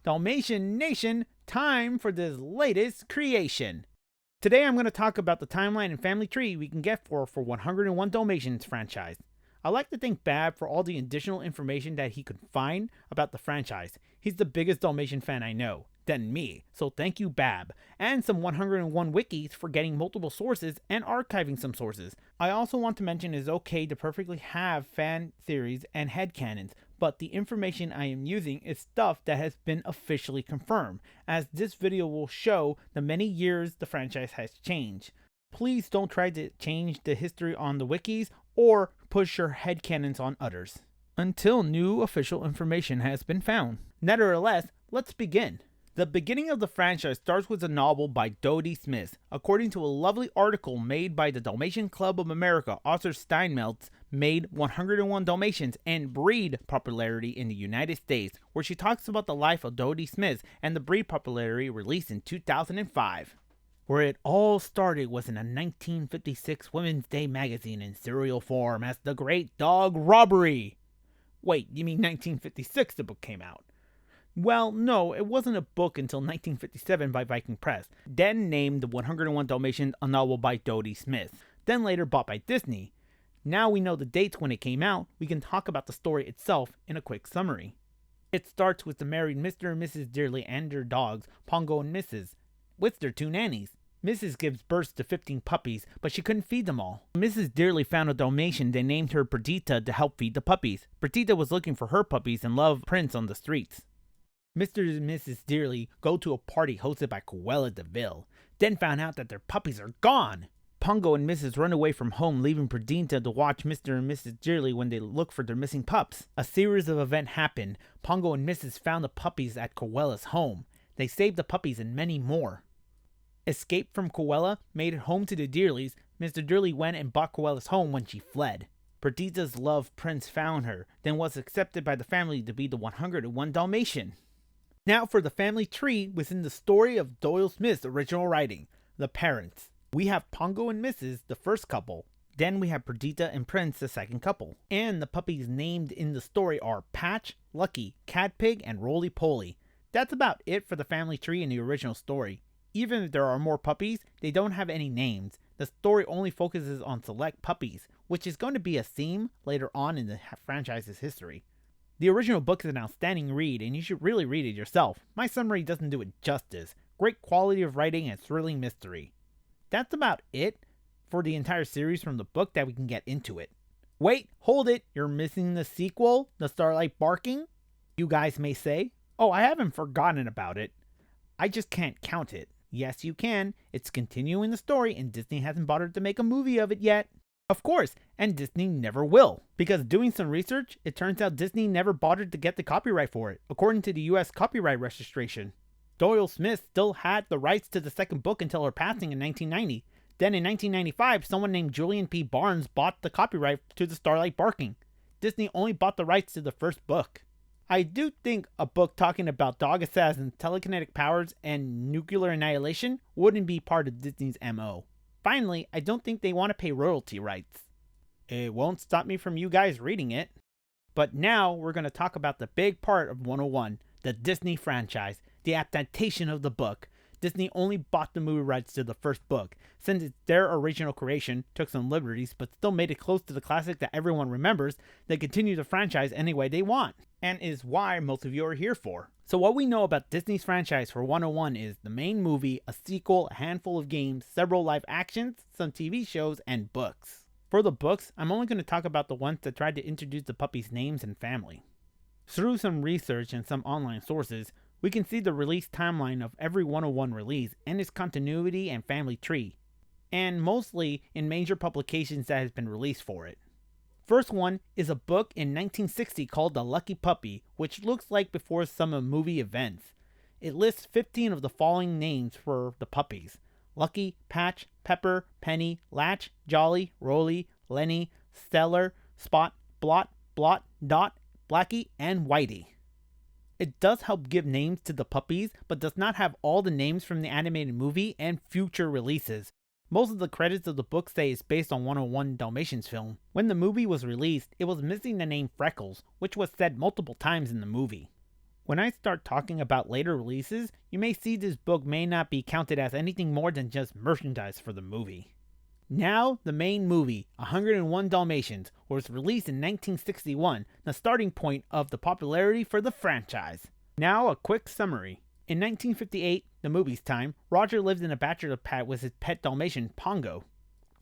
Dalmatian Nation, time for this latest creation. Today I'm going to talk about the timeline and family tree we can get for 101 Dalmatians franchise. I like to thank Bab for all the additional information that he could find about the franchise. He's the biggest Dalmatian fan I know, than me, so thank you Bab, and some 101 wikis for getting multiple sources and archiving some sources. I also want to mention it's okay to perfectly have fan theories and headcanons, but the information I am using is stuff that has been officially confirmed, as this video will show the many years the franchise has changed. Please don't try to change the history on the wikis or push your headcanons on others until new official information has been found. Nevertheless, let's begin. The beginning of the franchise starts with a novel by Dodie Smith. According to a lovely article made by the Dalmatian Club of America, author Steinmetz made 101 Dalmatians and breed popularity in the United States, where she talks about the life of Dodie Smith and the breed popularity released in 2005. Where it all started was in a 1956 Women's Day magazine in serial form as The Great Dog Robbery. Wait, you mean 1956 the book came out? Well, no, it wasn't a book until 1957 by Viking Press, then named The 101 Dalmatians, a novel by Dodie Smith, then later bought by Disney. Now we know the dates when it came out, we can talk about the story itself in a quick summary. It starts with the married Mr. and Mrs. Dearly and their dogs, Pongo and Mrs., with their 2 nannies. Mrs. gives birth to 15 puppies, but she couldn't feed them all. Mrs. Dearly found a Dalmatian they named her Perdita to help feed the puppies. Perdita was looking for her puppies and loved Prince on the streets. Mr. and Mrs. Dearly go to a party hosted by Cruella DeVille, then found out that their puppies are gone. Pongo and Mrs. run away from home, leaving Perdita to watch Mr. and Mrs. Dearly when they look for their missing pups. A series of events happen. Pongo and Mrs. found the puppies at Cruella's home. They saved the puppies and many more. Escape from Cruella made it home to the Dearlys. Mr. Dearly went and bought Cruella's home when she fled. Perdita's love Prince found her, then was accepted by the family to be the 101 Dalmatian. Now for the family tree within the story of Doyle Smith's original writing, the parents. We have Pongo and Mrs., the first couple. Then we have Perdita and Prince, the second couple. And the puppies named in the story are Patch, Lucky, Catpig, and Roly Poly. That's about it for the family tree in the original story. Even if there are more puppies, they don't have any names. The story only focuses on select puppies, which is going to be a theme later on in the franchise's history. The original book is an outstanding read, and you should really read it yourself. My summary doesn't do it justice. Great quality of writing and thrilling mystery. That's about it for the entire series from the book that we can get into it. Wait, hold it, you're missing the sequel, the Starlight Barking? You guys may say. Oh, I haven't forgotten about it. I just can't count it. Yes, you can. It's continuing the story, and Disney hasn't bothered to make a movie of it yet. Of course, and Disney never will. Because doing some research, it turns out Disney never bothered to get the copyright for it, according to the US copyright registration. Doyle Smith still had the rights to the second book until her passing in 1990. Then in 1995, someone named Julian P. Barnes bought the copyright to the Starlight Barking. Disney only bought the rights to the first book. I do think a book talking about dog assassins, telekinetic powers, and nuclear annihilation wouldn't be part of Disney's MO. Finally, I don't think they want to pay royalty rights. It won't stop me from you guys reading it. But now we're going to talk about the big part of 101, the Disney franchise, the adaptation of the book. Disney only bought the movie rights to the first book, since it's their original creation, took some liberties, but still made it close to the classic that everyone remembers. They continue the franchise any way they want, and is why most of you are here for. So what we know about Disney's franchise for 101 is the main movie, a sequel, a handful of games, several live actions, some TV shows, and books. For the books, I'm only going to talk about the ones that tried to introduce the puppies' names and family. Through some research and some online sources, we can see the release timeline of every 101 release and its continuity and family tree, and mostly in major publications that has been released for it. First one is a book in 1960 called The Lucky Puppy, which looks like before some of movie events. It lists 15 of the following names for the puppies: Lucky, Patch, Pepper, Penny, Latch, Jolly, Roly, Lenny, Stellar, Spot, Blot, Dot, Blackie, and Whitey. It does help give names to the puppies, but does not have all the names from the animated movie and future releases. Most of the credits of the book say it's based on 101 Dalmatians film. When the movie was released, it was missing the name Freckles, which was said multiple times in the movie. When I start talking about later releases, you may see this book may not be counted as anything more than just merchandise for the movie. Now, the main movie, 101 Dalmatians, was released in 1961, the starting point of the popularity for the franchise. Now, a quick summary. In 1958, the movie's time, Roger lived in a bachelor pad with his pet Dalmatian, Pongo.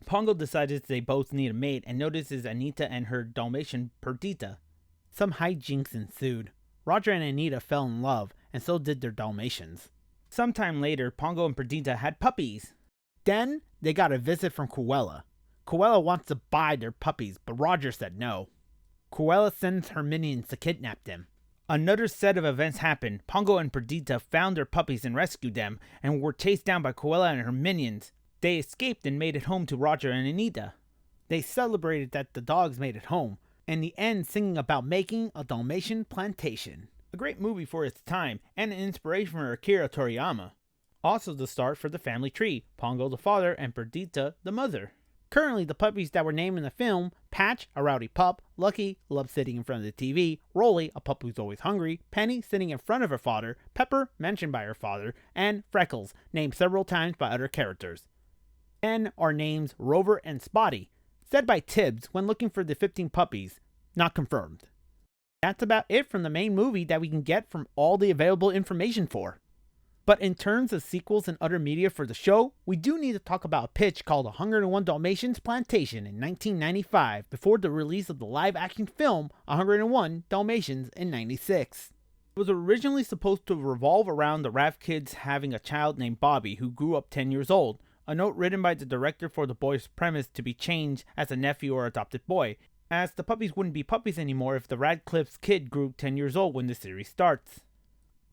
Pongo decides they both need a mate and notices Anita and her Dalmatian, Perdita. Some hijinks ensued. Roger and Anita fell in love, and so did their Dalmatians. Sometime later, Pongo and Perdita had puppies. Then, they got a visit from Cruella. Cruella wants to buy their puppies, but Roger said no. Cruella sends her minions to kidnap them. Another set of events happened. Pongo and Perdita found their puppies and rescued them, and were chased down by Cruella and her minions. They escaped and made it home to Roger and Anita. They celebrated that the dogs made it home, and the end singing about making a Dalmatian plantation. A great movie for its time, and an inspiration for Akira Toriyama. Also the start for the family tree, Pongo the father and Perdita the mother. Currently, the puppies that were named in the film, Patch, a rowdy pup, Lucky, loves sitting in front of the TV, Rolly, a pup who's always hungry, Penny, sitting in front of her father, Pepper, mentioned by her father, and Freckles, named several times by other characters. Then are names Rover and Spotty, said by Tibbs when looking for the 15 puppies, not confirmed. That's about it from the main movie that we can get from all the available information for. But in terms of sequels and other media for the show, we do need to talk about a pitch called 101 Dalmatians Plantation in 1995 before the release of the live-action film 101 Dalmatians in 96. It was originally supposed to revolve around the Raff kids having a child named Bobby who grew up 10 years old, a note written by the director for the boy's premise to be changed as a nephew or adopted boy, as the puppies wouldn't be puppies anymore if the Radcliffe's kid grew 10 years old when the series starts.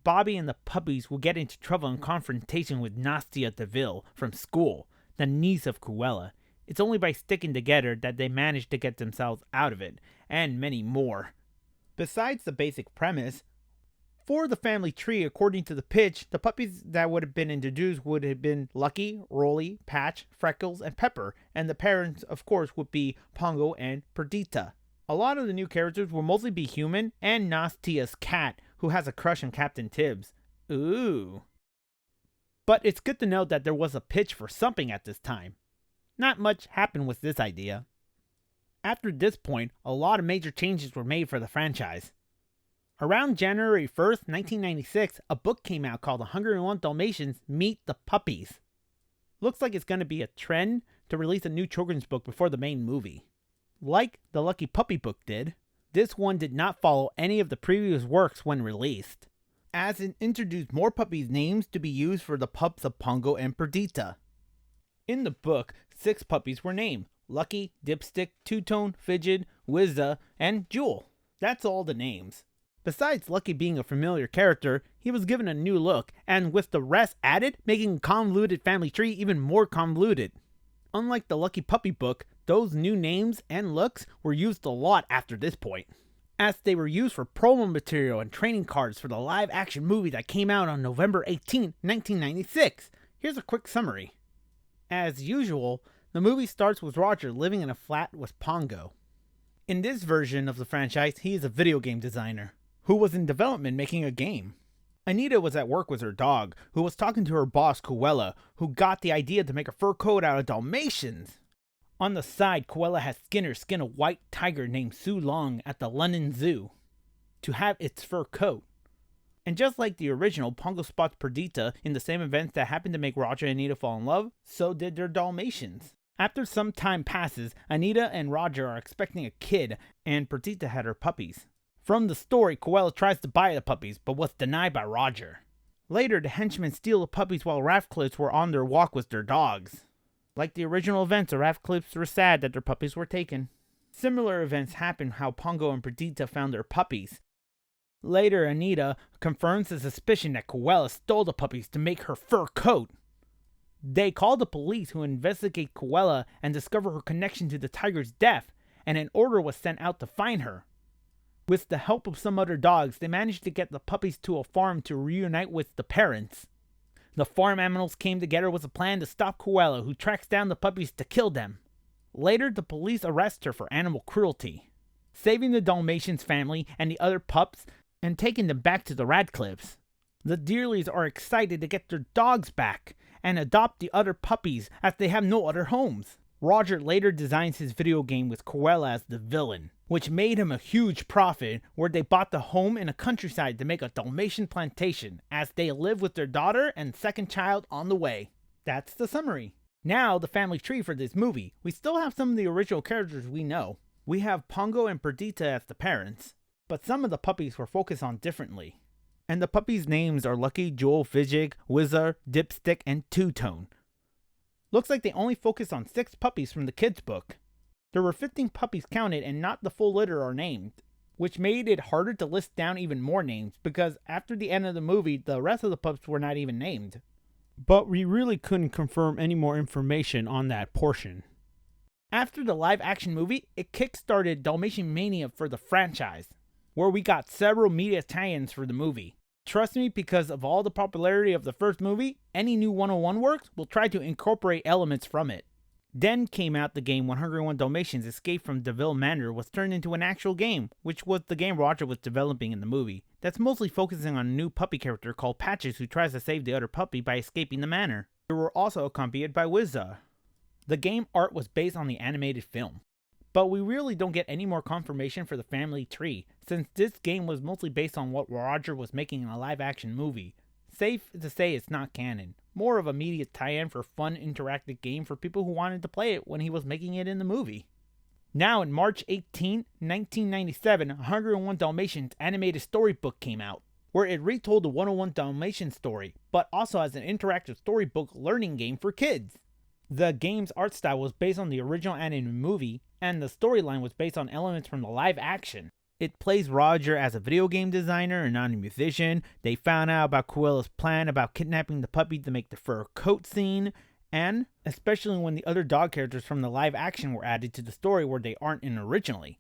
Bobby and the puppies will get into trouble in confrontation with Nastia DeVille from school, the niece of Cruella. It's only by sticking together that they manage to get themselves out of it, and many more. Besides the basic premise, for the family tree, according to the pitch, the puppies that would have been introduced would have been Lucky, Rolly, Patch, Freckles, and Pepper, and the parents, of course, would be Pongo and Perdita. A lot of the new characters will mostly be human, and Nastia's cat, who has a crush on Captain Tibbs. Ooh. But it's good to know that there was a pitch for something at this time. Not much happened with this idea. After this point, a lot of major changes were made for the franchise. Around January 1st, 1996, a book came out called 101 Dalmatians Meet the Puppies. Looks like it's going to be a trend to release a new children's book before the main movie. Like the Lucky Puppy book did, this one did not follow any of the previous works when released, as it introduced more puppies' names to be used for the pups of Pongo and Perdita. In the book, 6 puppies were named: Lucky, Dipstick, Two-Tone, Fidget, Wizza, and Jewel. That's all the names. Besides Lucky being a familiar character, he was given a new look, and with the rest added, making a convoluted family tree even more convoluted. Unlike the Lucky Puppy book, those new names and looks were used a lot after this point, as they were used for promo material and training cards for the live-action movie that came out on November 18, 1996. Here's a quick summary. As usual, the movie starts with Roger living in a flat with Pongo. In this version of the franchise, he is a video game designer, who was in development making a game. Anita was at work with her dog, who was talking to her boss Cruella, who got the idea to make a fur coat out of Dalmatians. On the side, Cruella has Skinner skin a white tiger named Sue Long at the London Zoo to have its fur coat. And just like the original, Pongo spots Perdita in the same events that happened to make Roger and Anita fall in love, so did their Dalmatians. After some time passes, Anita and Roger are expecting a kid, and Perdita had her puppies. From the story, Cruella tries to buy the puppies, but was denied by Roger. Later, the henchmen steal the puppies while Ratcliffes were on their walk with their dogs. Like the original events, the Ratcliffes were sad that their puppies were taken. Similar events happen how Pongo and Perdita found their puppies. Later, Anita confirms the suspicion that Cruella stole the puppies to make her fur coat. They call the police, who investigate Cruella and discover her connection to the tiger's death, and an order was sent out to find her. With the help of some other dogs, they managed to get the puppies to a farm to reunite with the parents. The farm animals came together with a plan to stop Cruella, who tracks down the puppies to kill them. Later, the police arrest her for animal cruelty. Saving the Dalmatians family and the other pups, and taking them back to the Radcliffes. The Dearleys are excited to get their dogs back and adopt the other puppies as they have no other homes. Roger later designs his video game with Cruella as the villain, which made him a huge profit, where they bought the home in a countryside to make a Dalmatian plantation as they live with their daughter and second child on the way. That's the summary. Now the family tree for this movie. We still have some of the original characters we know. We have Pongo and Perdita as the parents, but some of the puppies were focused on differently. And the puppies' names are Lucky, Jewel, Fidget, Whizzer, Dipstick, and Two-Tone. Looks like they only focused on 6 puppies from the kids' book. There were 15 puppies counted and not the full litter are named, which made it harder to list down even more names because after the end of the movie, the rest of the pups were not even named. But we really couldn't confirm any more information on that portion. After the live-action movie, it kick-started Dalmatian Mania for the franchise, where we got several media tie-ins for the movie. Trust me, because of all the popularity of the first movie, any new 101 works will try to incorporate elements from it. Then came out the game 101 Dalmatians Escape from Deville Manor was turned into an actual game, which was the game Roger was developing in the movie. That's mostly focusing on a new puppy character called Patches who tries to save the other puppy by escaping the manor. They were also accompanied by Wizza. The game art was based on the animated film. But we really don't get any more confirmation for the family tree, since this game was mostly based on what Roger was making in a live-action movie. Safe to say it's not canon, more of a media tie-in for a fun interactive game for people who wanted to play it when he was making it in the movie. Now in March 18, 1997, 101 Dalmatians animated storybook came out, where it retold the 101 Dalmatians story, but also as an interactive storybook learning game for kids. The game's art style was based on the original anime movie, and the storyline was based on elements from the live action. It plays Roger as a video game designer and not a musician. They found out about Cruella's plan about kidnapping the puppy to make the fur coat scene, and especially when the other dog characters from the live action were added to the story where they aren't in originally.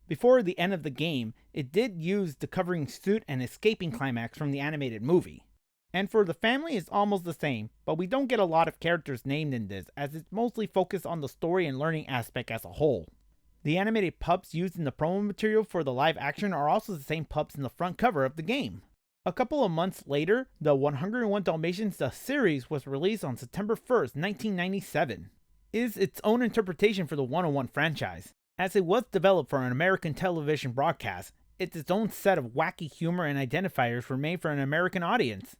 Before the end of the game, it did use the covering suit and escaping climax from the animated movie. And for the family, it's almost the same, but we don't get a lot of characters named in this, as it's mostly focused on the story and learning aspect as a whole. The animated pups used in the promo material for the live action are also the same pups in the front cover of the game. A couple of months later, the 101 Dalmatians the series was released on September 1st, 1997. It is its own interpretation for the 101 franchise. As it was developed for an American television broadcast, its own set of wacky humor and identifiers were made for an American audience.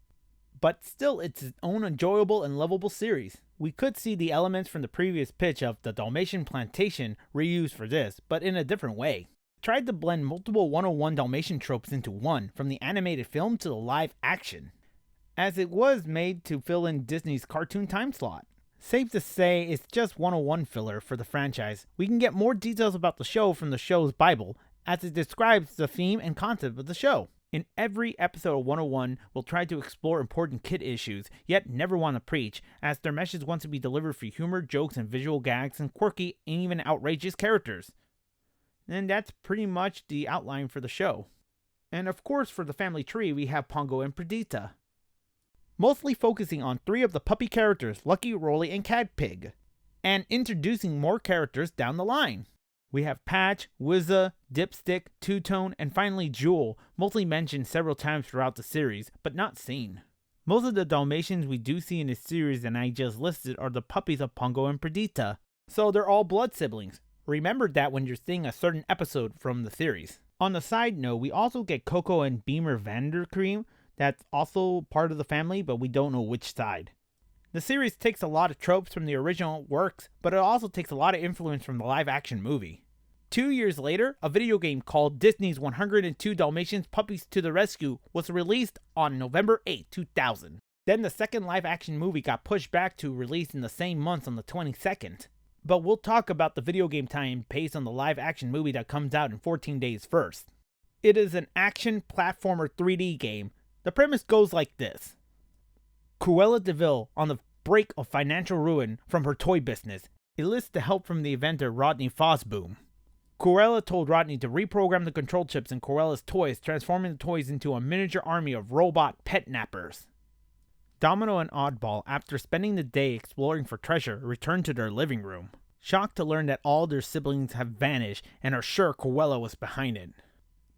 But still, it's its own enjoyable and lovable series. We could see the elements from the previous pitch of the Dalmatian plantation reused for this, but in a different way. It tried to blend multiple 101 Dalmatian tropes into one, from the animated film to the live action, as it was made to fill in Disney's cartoon time slot. Safe to say, it's just 101 filler for the franchise. We can get more details about the show from the show's Bible, as it describes the theme and concept of the show. In every episode of 101, we'll try to explore important kid issues, yet never want to preach, as their message wants to be delivered through humor, jokes, and visual gags, and quirky and even outrageous characters. And that's pretty much the outline for the show. And of course, for the family tree, we have Pongo and Perdita, mostly focusing on 3 of the puppy characters, Lucky, Rolly, and Cadpig, and introducing more characters down the line. We have Patch, Wizza, Dipstick, Two-Tone, and finally Jewel, mostly mentioned several times throughout the series, but not seen. Most of the Dalmatians we do see in this series and I just listed are the puppies of Pongo and Perdita, so they're all blood siblings. Remember that when you're seeing a certain episode from the series. On the side note, we also get Coco and Beamer Vandercream, that's also part of the family, but we don't know which side. The series takes a lot of tropes from the original works, but it also takes a lot of influence from the live-action movie. 2 years later, a video game called Disney's 102 Dalmatians Puppies to the Rescue was released on November 8, 2000. Then the second live-action movie got pushed back to release in the same month on the 22nd. But we'll talk about the video game tie-in based on the live-action movie that comes out in 14 days first. It is an action platformer 3D game. The premise goes like this. Cruella DeVille, on the brink of financial ruin from her toy business, enlists the help from the inventor Rodney Fosboom. Cruella told Rodney to reprogram the control chips in Cruella's toys, transforming the toys into a miniature army of robot pet nappers. Domino and Oddball, after spending the day exploring for treasure, return to their living room, shocked to learn that all their siblings have vanished and are sure Cruella was behind it.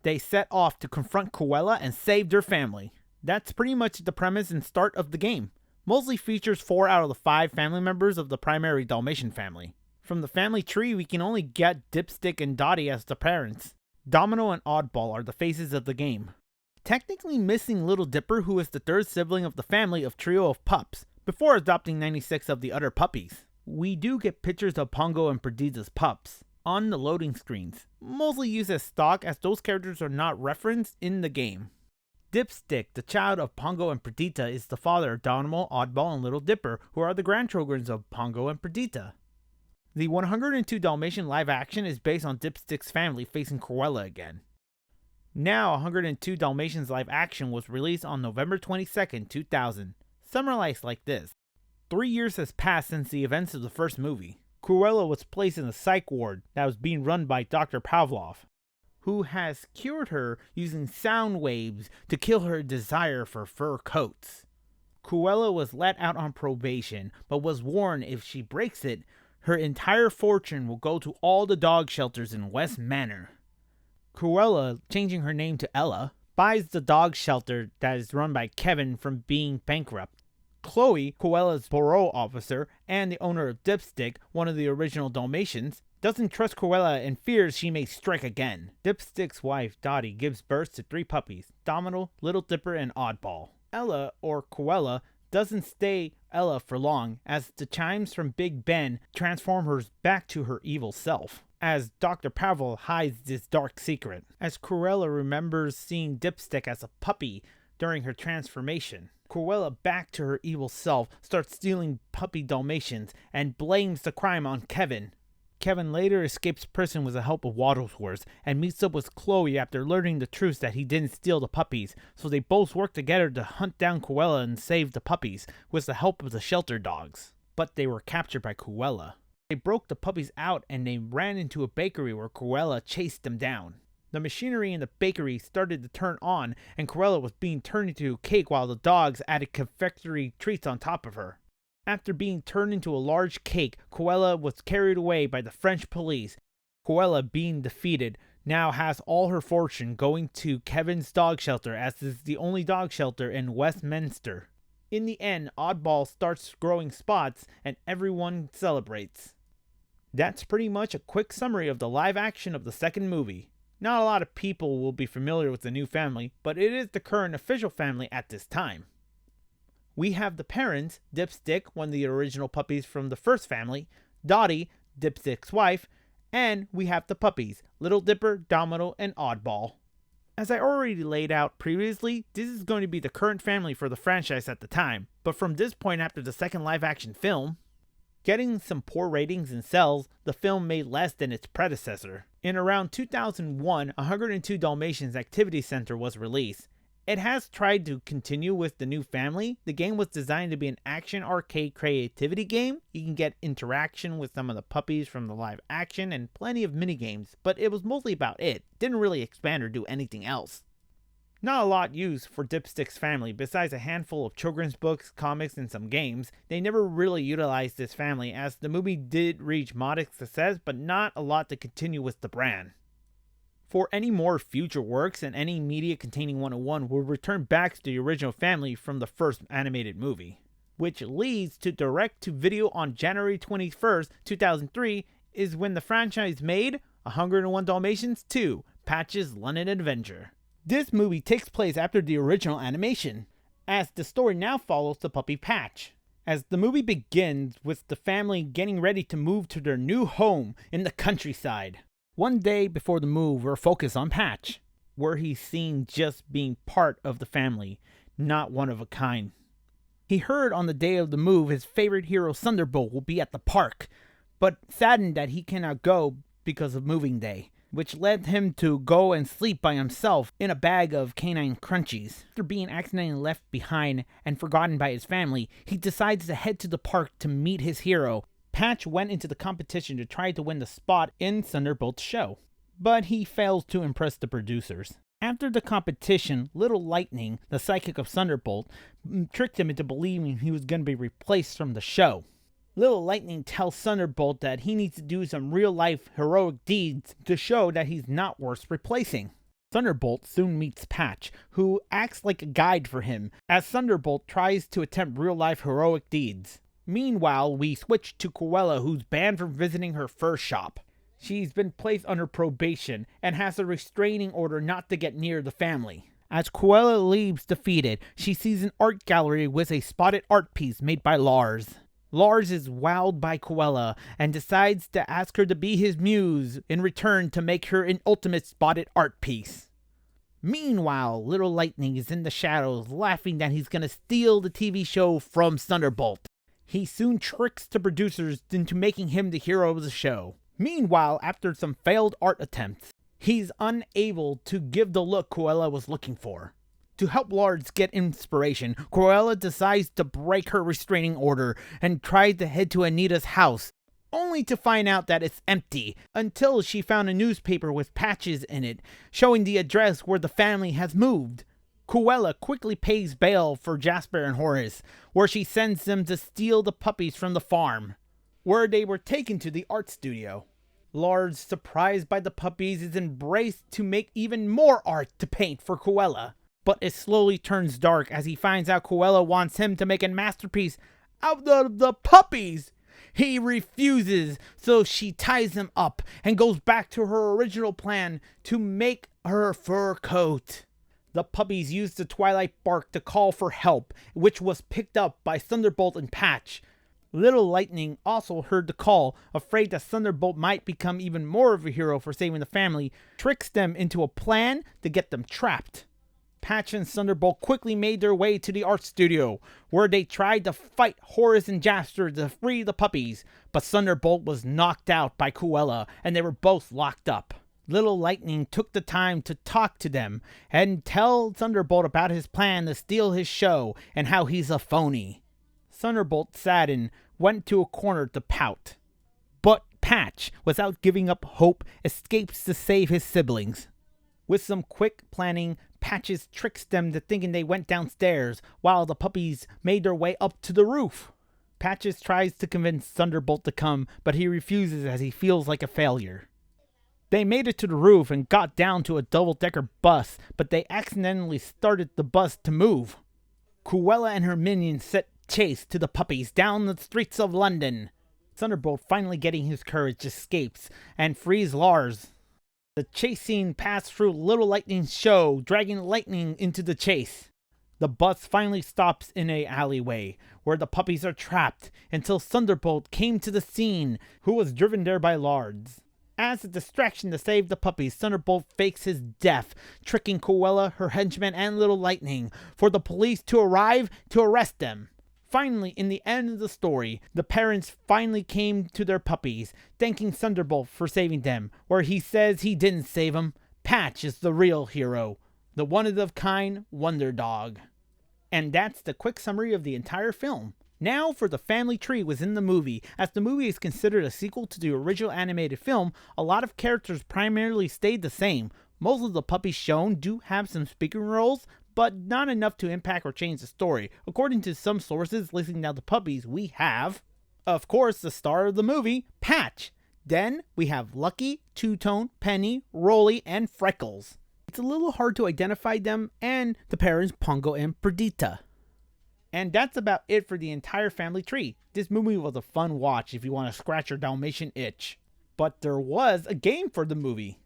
They set off to confront Cruella and save their family. That's pretty much the premise and start of the game. Mostly features 4 out of the 5 family members of the primary Dalmatian family. From the family tree, we can only get Dipstick and Dottie as the parents. Domino and Oddball are the faces of the game. Technically missing Little Dipper, who is the third sibling of the family of trio of pups, before adopting 96 of the other puppies. We do get pictures of Pongo and Perdita's pups on the loading screens, mostly used as stock as those characters are not referenced in the game. Dipstick, the child of Pongo and Perdita, is the father of Domino, Oddball, and Little Dipper, who are the grandchildren of Pongo and Perdita. The 102 Dalmatian live action is based on Dipstick's family facing Cruella again. Now, 102 Dalmatians live action was released on November 22nd, 2000. Summarized like this. 3 years has passed since the events of the first movie. Cruella was placed in a psych ward that was being run by Dr. Pavlov, who has cured her using sound waves to kill her desire for fur coats. Cruella was let out on probation, but was warned if she breaks it, her entire fortune will go to all the dog shelters in West Manor. Cruella, changing her name to Ella, buys the dog shelter that is run by Kevin from being bankrupt. Chloe, Cruella's parole officer and the owner of Dipstick, one of the original Dalmatians, doesn't trust Cruella and fears she may strike again. Dipstick's wife, Dottie, gives birth to 3 puppies, Domino, Little Dipper, and Oddball. Ella, or Cruella, doesn't stay Ella for long, as the chimes from Big Ben transform her back to her evil self, as Dr. Pavel hides this dark secret, as Cruella remembers seeing Dipstick as a puppy during her transformation. Cruella, back to her evil self, starts stealing puppy Dalmatians and blames the crime on Kevin. Kevin later escapes prison with the help of Waddlesworth and meets up with Chloe after learning the truth that he didn't steal the puppies, so they both work together to hunt down Cruella and save the puppies with the help of the shelter dogs. But they were captured by Cruella. They broke the puppies out and they ran into a bakery where Cruella chased them down. The machinery in the bakery started to turn on and Cruella was being turned into a cake while the dogs added confectionery treats on top of her. After being turned into a large cake, Cruella was carried away by the French police. Cruella, being defeated, now has all her fortune going to Kevin's dog shelter, as this is the only dog shelter in Westminster. In the end, Oddball starts growing spots and everyone celebrates. That's pretty much a quick summary of the live action of the second movie. Not a lot of people will be familiar with the new family, but it is the current official family at this time. We have the parents, Dipstick, one of the original puppies from the first family, Dottie, Dipstick's wife, and we have the puppies, Little Dipper, Domino, and Oddball. As I already laid out previously, this is going to be the current family for the franchise at the time, but from this point after the second live-action film, getting some poor ratings and sales, the film made less than its predecessor. In around 2001, 102 Dalmatians Activity Center was released. It has tried to continue with the new family. The game was designed to be an action arcade creativity game. You can get interaction with some of the puppies from the live action and plenty of minigames, but it was mostly about it. Didn't really expand or do anything else. Not a lot used for Dipstick's family, besides a handful of children's books, comics, and some games. They never really utilized this family, as the movie did reach modest success, but not a lot to continue with the brand. For any more future works and any media containing 101 will return back to the original family from the first animated movie. Which leads to direct-to-video on January 21st, 2003 is when the franchise made 101 Dalmatians 2, Patch's London Adventure. This movie takes place after the original animation, as the story now follows the puppy Patch, as the movie begins with the family getting ready to move to their new home in the countryside. One day before the move, we're focused on Patch, where he's seen just being part of the family, not one of a kind. He heard on the day of the move his favorite hero Thunderbolt will be at the park, but saddened that he cannot go because of moving day, which led him to go and sleep by himself in a bag of canine crunchies. After being accidentally left behind and forgotten by his family, he decides to head to the park to meet his hero. Patch went into the competition to try to win the spot in Thunderbolt's show, but he fails to impress the producers. After the competition, Little Lightning, the psychic of Thunderbolt, tricked him into believing he was going to be replaced from the show. Little Lightning tells Thunderbolt that he needs to do some real-life heroic deeds to show that he's not worth replacing. Thunderbolt soon meets Patch, who acts like a guide for him, as Thunderbolt tries to attempt real-life heroic deeds. Meanwhile, we switch to Cruella, who's banned from visiting her fur shop. She's been placed under probation and has a restraining order not to get near the family. As Cruella leaves defeated, she sees an art gallery with a spotted art piece made by Lars. Lars is wowed by Cruella and decides to ask her to be his muse in return to make her an ultimate spotted art piece. Meanwhile, Little Lightning is in the shadows laughing that he's gonna steal the TV show from Thunderbolt. He soon tricks the producers into making him the hero of the show. Meanwhile, after some failed art attempts, he's unable to give the look Cruella was looking for. To help Lars get inspiration, Cruella decides to break her restraining order and tries to head to Anita's house, only to find out that it's empty, until she found a newspaper with patches in it, showing the address where the family has moved. Cruella quickly pays bail for Jasper and Horace, where she sends them to steal the puppies from the farm, where they were taken to the art studio. Lars, surprised by the puppies, is embraced to make even more art to paint for Cruella. But it slowly turns dark as he finds out Cruella wants him to make a masterpiece out of the puppies. He refuses, so she ties him up and goes back to her original plan to make her fur coat. The puppies use the Twilight Bark to call for help, which was picked up by Thunderbolt and Patch. Little Lightning also heard the call, afraid that Thunderbolt might become even more of a hero for saving the family, tricks them into a plan to get them trapped. Patch and Thunderbolt quickly made their way to the art studio, where they tried to fight Horace and Jasper to free the puppies, but Thunderbolt was knocked out by Cruella, and they were both locked up. Little Lightning took the time to talk to them, and tell Thunderbolt about his plan to steal his show, and how he's a phony. Thunderbolt, saddened, went to a corner to pout. But Patch, without giving up hope, escapes to save his siblings. With some quick planning, Patches tricks them to thinking they went downstairs, while the puppies made their way up to the roof. Patches tries to convince Thunderbolt to come, but he refuses as he feels like a failure. They made it to the roof and got down to a double-decker bus, but they accidentally started the bus to move. Cruella and her minions set chase to the puppies down the streets of London. Thunderbolt, finally getting his courage, escapes and frees Lars. The chase scene passed through Little Lightning's show, dragging Lightning into the chase. The bus finally stops in an alleyway, where the puppies are trapped, until Thunderbolt came to the scene, who was driven there by Lars. As a distraction to save the puppies, Thunderbolt fakes his death, tricking Cruella, her henchmen, and Little Lightning, for the police to arrive to arrest them. Finally, in the end of the story, the parents finally came to their puppies, thanking Thunderbolt for saving them, where he says he didn't save them. Patch is the real hero, the one-of-a-kind wonder dog. And that's the quick summary of the entire film. Now for the family tree within the movie. As the movie is considered a sequel to the original animated film, a lot of characters primarily stayed the same. Most of the puppies shown do have some speaking roles, but not enough to impact or change the story. According to some sources listing down the puppies, we have, of course, the star of the movie, Patch. Then we have Lucky, Two-Tone, Penny, Rolly, and Freckles. It's a little hard to identify them, and the parents, Pongo and Perdita. And that's about it for the entire family tree. This movie was a fun watch if you want to scratch your Dalmatian itch. But there was a game for the movie.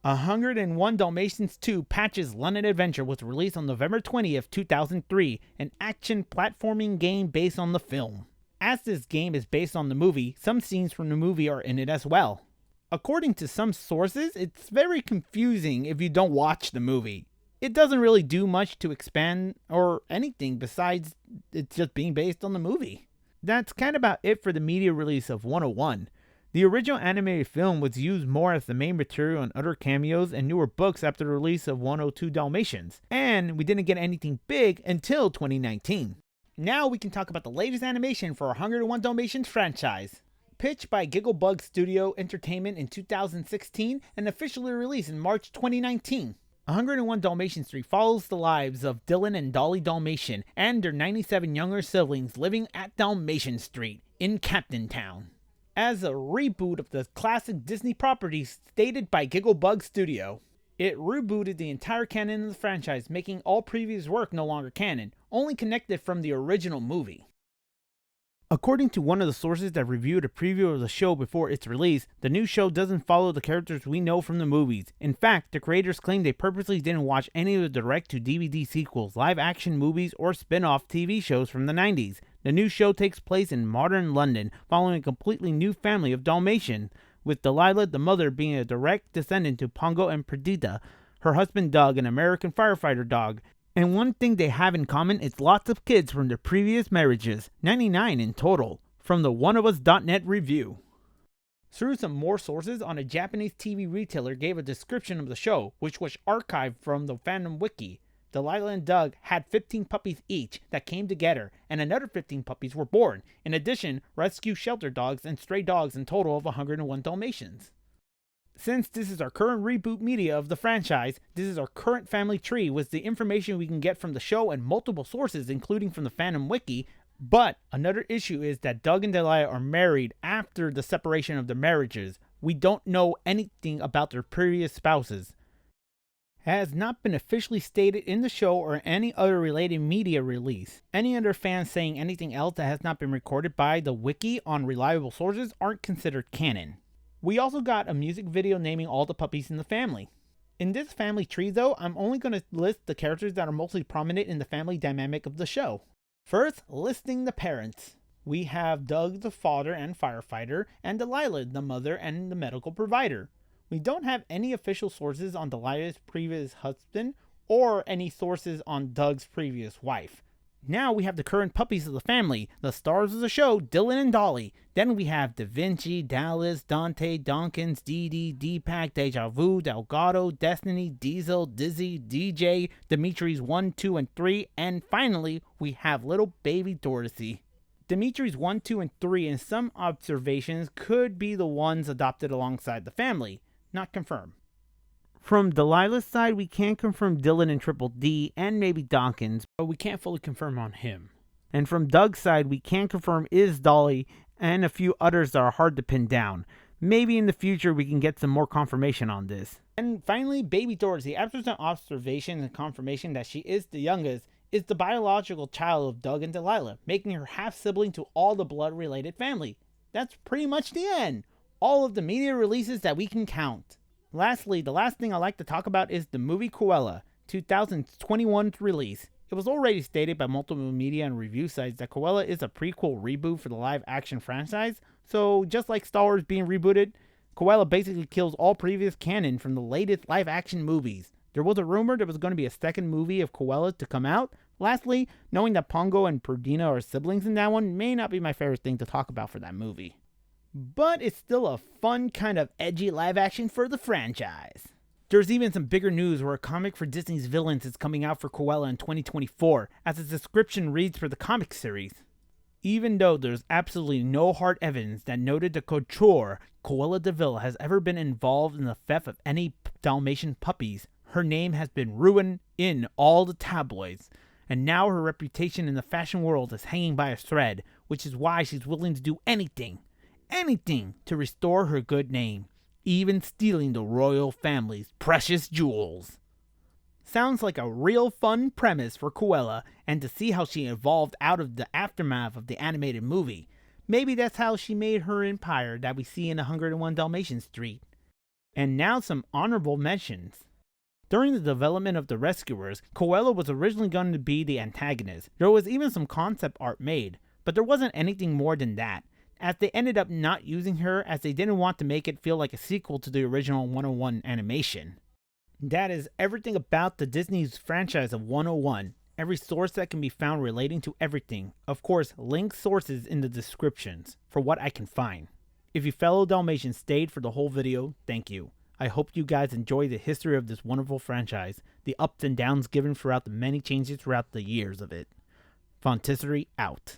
101 Dalmatians 2 Patch's London Adventure was released on November 20th, 2003, an action platforming game based on the film. As this game is based on the movie, some scenes from the movie are in it as well. According to some sources, it's very confusing if you don't watch the movie. It doesn't really do much to expand or anything besides it's just being based on the movie. That's kind of about it for the media release of 101. The original animated film was used more as the main material in other cameos and newer books after the release of 102 Dalmatians, and we didn't get anything big until 2019. Now we can talk about the latest animation for our 101 Dalmatians franchise. Pitched by Gigglebug Studio Entertainment in 2016 and officially released in March 2019. 101 Dalmatian Street follows the lives of Dylan and Dolly Dalmatian and their 97 younger siblings living at Dalmatian Street in Captain Town. As a reboot of the classic Disney property stated by Gigglebug Studio. It rebooted the entire canon of the franchise, making all previous work no longer canon, only connected from the original movie. According to one of the sources that reviewed a preview of the show before its release, the new show doesn't follow the characters we know from the movies. In fact, the creators claim they purposely didn't watch any of the direct-to-DVD sequels, live-action movies, or spin-off TV shows from the 90s. The new show takes place in modern London, following a completely new family of Dalmatians, with Delilah, the mother, being a direct descendant to Pongo and Perdita, her husband Doug, an American firefighter dog. And one thing they have in common is lots of kids from their previous marriages, 99 in total, from the oneofus.net review. Through some more sources, on a Japanese TV retailer gave a description of the show, which was archived from the fandom wiki. Delilah and Doug had 15 puppies each that came together, and another 15 puppies were born. In addition, rescue shelter dogs and stray dogs, in total of 101 Dalmatians. Since this is our current reboot media of the franchise, this is our current family tree with the information we can get from the show and multiple sources, including from the fandom wiki. But another issue is that Doug and Delilah are married after the separation of their marriages. We don't know anything about their previous spouses. It has not been officially stated in the show or any other related media release. Any other fans saying anything else that has not been recorded by the wiki on reliable sources aren't considered canon. We also got a music video naming all the puppies in the family. In this family tree though, I'm only going to list the characters that are mostly prominent in the family dynamic of the show. First, listing the parents. We have Doug the father and firefighter, and Delilah the mother and the medical provider. We don't have any official sources on Delilah's previous husband or any sources on Doug's previous wife. Now we have the current puppies of the family, the stars of the show, Dylan and Dolly. Then we have Da Vinci, Dallas, Dante, Donkins, Dee Dee, Deepak, Deja Vu, Delgado, Destiny, Diesel, Dizzy, DJ, Dimitri's 1, 2, and 3, and finally, we have little baby Dorothy. Dimitri's 1, 2, and 3 in some observations could be the ones adopted alongside the family. Not confirmed. From Delilah's side, we can confirm Dylan and Triple D and maybe Dawkins, but we can't fully confirm on him. And from Doug's side, we can confirm is Dolly and a few others that are hard to pin down. Maybe in the future we can get some more confirmation on this. And finally, baby Dorothy, after some observation and confirmation that she is the youngest, is the biological child of Doug and Delilah, making her half-sibling to all the blood-related family. That's pretty much the end. All of the media releases that we can count. Lastly, the last thing I like to talk about is the movie Cruella, 2021 release. It was already stated by multiple media and review sites that Cruella is a prequel reboot for the live-action franchise, so just like Star Wars being rebooted, Cruella basically kills all previous canon from the latest live-action movies. There was a rumor there was going to be a second movie of Cruella to come out. Lastly, knowing that Pongo and Perdita are siblings in that one may not be my favorite thing to talk about for that movie. But it's still a fun kind of edgy live action for the franchise. There's even some bigger news where a comic for Disney's villains is coming out for Cruella in 2024, as its description reads for the comic series. Even though there's absolutely no hard evidence that noted the couture Cruella de Vil has ever been involved in the theft of any Dalmatian puppies, her name has been ruined in all the tabloids, and now her reputation in the fashion world is hanging by a thread, which is why she's willing to do anything to restore her good name, even stealing the royal family's precious jewels. Sounds like a real fun premise for Cruella, and to see how she evolved out of the aftermath of the animated movie. Maybe that's how she made her empire that we see in 101 Dalmatian Street. And now some honorable mentions. During the development of The Rescuers, Cruella was originally going to be the antagonist. There was even some concept art made, but there wasn't anything more than that, as they ended up not using her as they didn't want to make it feel like a sequel to the original 101 animation. That is everything about the Disney's franchise of 101. Every source that can be found relating to everything. Of course, link sources in the descriptions for what I can find. If you fellow Dalmatians stayed for the whole video, thank you. I hope you guys enjoy the history of this wonderful franchise, the ups and downs given throughout the many changes throughout the years of it. Fontisserie out.